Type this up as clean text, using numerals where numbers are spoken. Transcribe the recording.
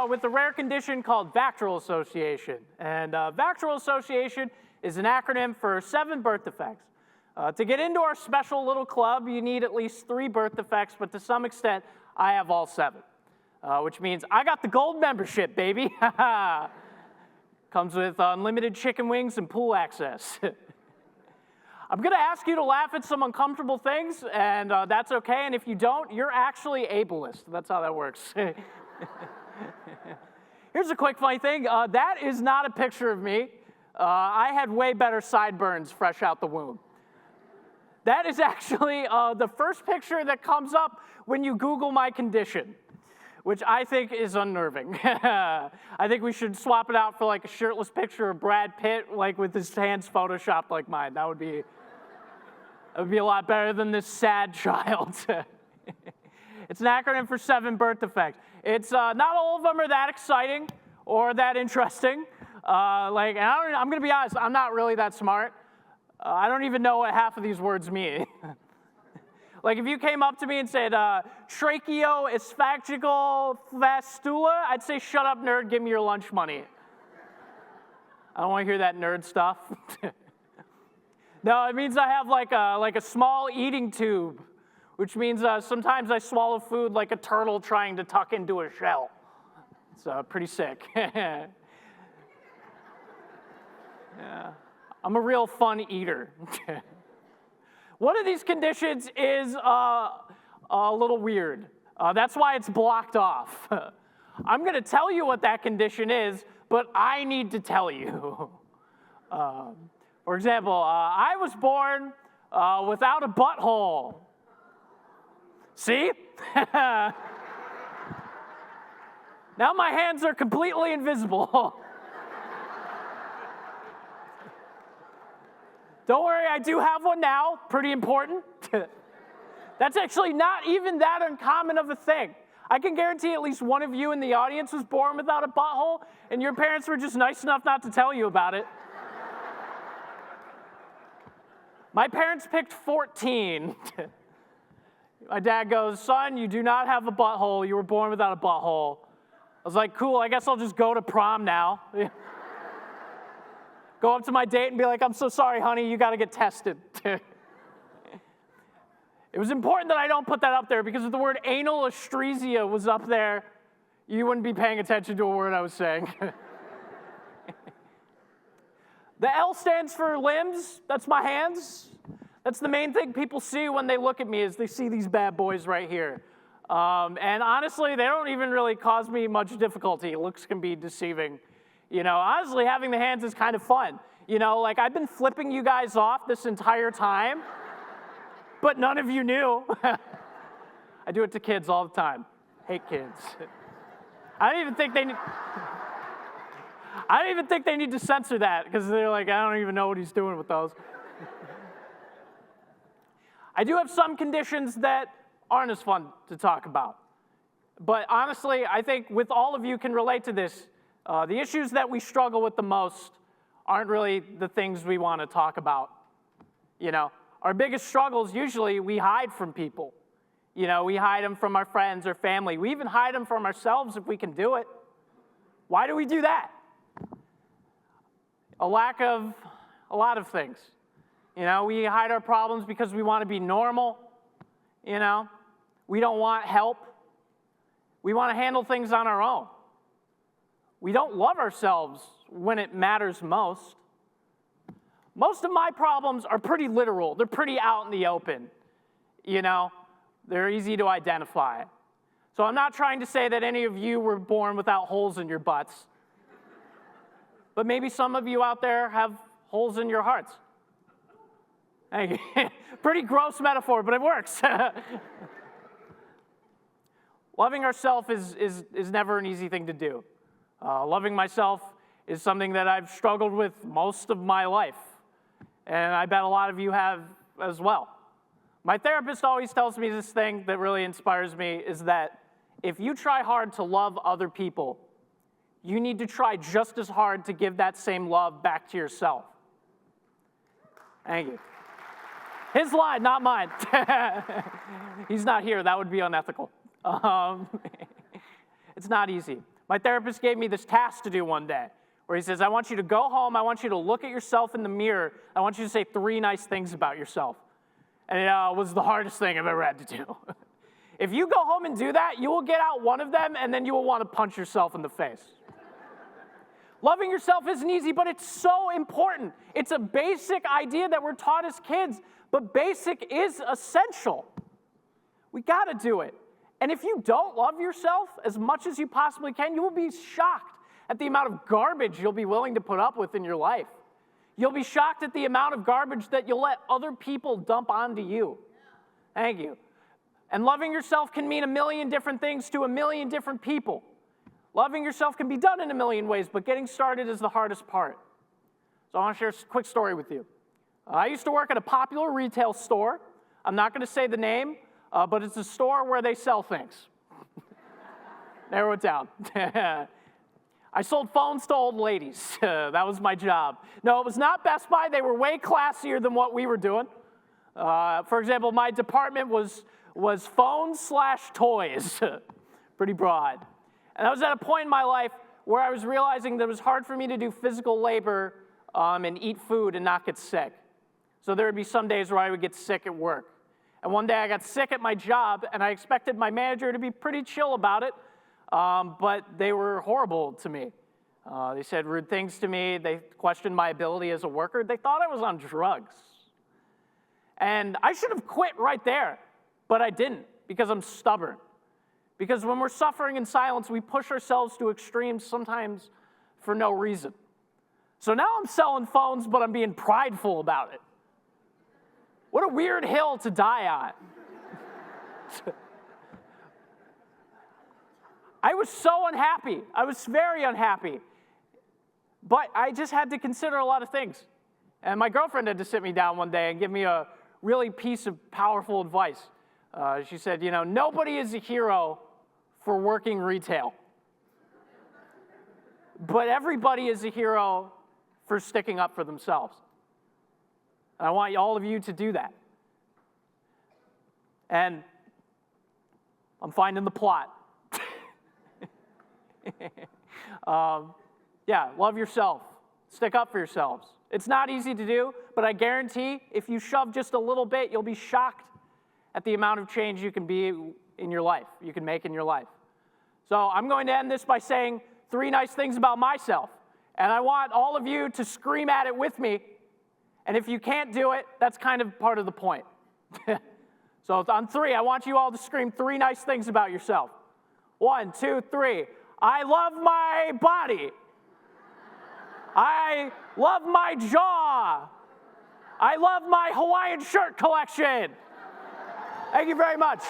with a rare condition called Vactral Association. And Vactral Association is an acronym for 7 birth defects. To get into our special little club, you need at least 3 birth defects, but to some extent, I have all 7. Which means I got the gold membership, baby. Comes with unlimited chicken wings and pool access. I'm going to ask you to laugh at some uncomfortable things, and that's okay. And if you don't, you're actually ableist. That's how that works. Here's a quick funny thing. That is not a picture of me. I had way better sideburns fresh out the womb. That is actually the first picture that comes up when you Google my condition, which I think is unnerving. I think we should swap it out for like a shirtless picture of Brad Pitt, like with his hands photoshopped like mine. That would be a lot better than this sad child. It's an acronym for 7 birth defects. It's not all of them are that exciting or that interesting. I'm going to be honest, I'm not really that smart. I don't even know what half of these words mean. Like if you came up to me and said, tracheoesophageal fistula, I'd say, shut up, nerd, give me your lunch money. I don't want to hear that nerd stuff. No, it means I have like a small eating tube, which means sometimes I swallow food like a turtle trying to tuck into a shell. It's pretty sick. Yeah. I'm a real fun eater. One of these conditions is a little weird. That's why it's blocked off. I'm going to tell you what that condition is, but I need to tell you. For example, I was born without a butthole. See? Now my hands are completely invisible. Don't worry, I do have one now. Pretty important. That's actually not even that uncommon of a thing. I can guarantee at least one of you in the audience was born without a butthole, and your parents were just nice enough not to tell you about it. My parents picked 14. My dad goes, son, you do not have a butthole. You were born without a butthole. I was like, cool, I guess I'll just go to prom now. Go up to my date and be like, I'm so sorry, honey, you got to get tested. It was important that I don't put that up there because if the word anal ostresia was up there, you wouldn't be paying attention to a word I was saying. The L stands for limbs. That's my hands. That's the main thing people see when they look at me is they see these bad boys right here. And honestly, they don't even really cause me much difficulty. Looks can be deceiving. You know, honestly, having the hands is kind of fun. You know, like I've been flipping you guys off this entire time, but none of you knew. I do it to kids all the time. Hate kids. I don't even think they need to censor that because they're like, I don't even know what he's doing with those. I do have some conditions that aren't as fun to talk about. But honestly, I think with all of you can relate to this. The issues that we struggle with the most aren't really the things we want to talk about. You know, our biggest struggles usually we hide from people. You know, we hide them from our friends or family. We even hide them from ourselves if we can do it. Why do we do that? A lot of things. You know, we hide our problems because we want to be normal. You know, we don't want help. We want to handle things on our own. We don't love ourselves when it matters most. Most of my problems are pretty literal. They're pretty out in the open. You know, they're easy to identify. So I'm not trying to say that any of you were born without holes in your butts. But maybe some of you out there have holes in your hearts. Hey, pretty gross metaphor, but it works. Loving ourselves is never an easy thing to do. Loving myself is something that I've struggled with most of my life, and I bet a lot of you have as well. My therapist always tells me this thing that really inspires me is that if you try hard to love other people, you need to try just as hard to give that same love back to yourself. Thank you. His line, not mine. He's not here. That would be unethical. It's not easy. My therapist gave me this task to do one day where he says, I want you to go home, I want you to look at yourself in the mirror, I want you to say 3 nice things about yourself. And it was the hardest thing I've ever had to do. If you go home and do that, you will get out one of them, and then you will want to punch yourself in the face. Loving yourself isn't easy, but it's so important. It's a basic idea that we're taught as kids, but basic is essential. We got to do it. And if you don't love yourself as much as you possibly can, you will be shocked at the amount of garbage you'll be willing to put up with in your life. You'll be shocked at the amount of garbage that you'll let other people dump onto you. Thank you. And loving yourself can mean a million different things to a million different people. Loving yourself can be done in a million ways, but getting started is the hardest part. So I want to share a quick story with you. I used to work at a popular retail store. I'm not going to say the name, but it's a store where they sell things. Narrow it down. I sold phones to old ladies. That was my job. No, it was not Best Buy. They were way classier than what we were doing. For example, my department was phones/toys. Pretty broad. And I was at a point in my life where I was realizing that it was hard for me to do physical labor and eat food and not get sick. So there would be some days where I would get sick at work. And one day I got sick at my job, and I expected my manager to be pretty chill about it, but they were horrible to me. They said rude things to me. They questioned my ability as a worker. They thought I was on drugs. And I should have quit right there, but I didn't because I'm stubborn. Because when we're suffering in silence, we push ourselves to extremes sometimes for no reason. So now I'm selling phones, but I'm being prideful about it. What a weird hill to die on. I was so unhappy. I was very unhappy. But I just had to consider a lot of things. And my girlfriend had to sit me down one day and give me a really piece of powerful advice. She said, you know, nobody is a hero for working retail. But everybody is a hero for sticking up for themselves. And I want all of you to do that. And I'm finding the plot. Yeah, love yourself. Stick up for yourselves. It's not easy to do, but I guarantee if you shove just a little bit, you'll be shocked at the amount of change you can be in your life, you can make in your life. So I'm going to end this by saying 3 nice things about myself. And I want all of you to scream at it with me. And if you can't do it, that's kind of part of the point. So on 3, I want you all to scream 3 nice things about yourself. 1, 2, 3. I love my body. I love my jaw. I love my Hawaiian shirt collection. Thank you very much.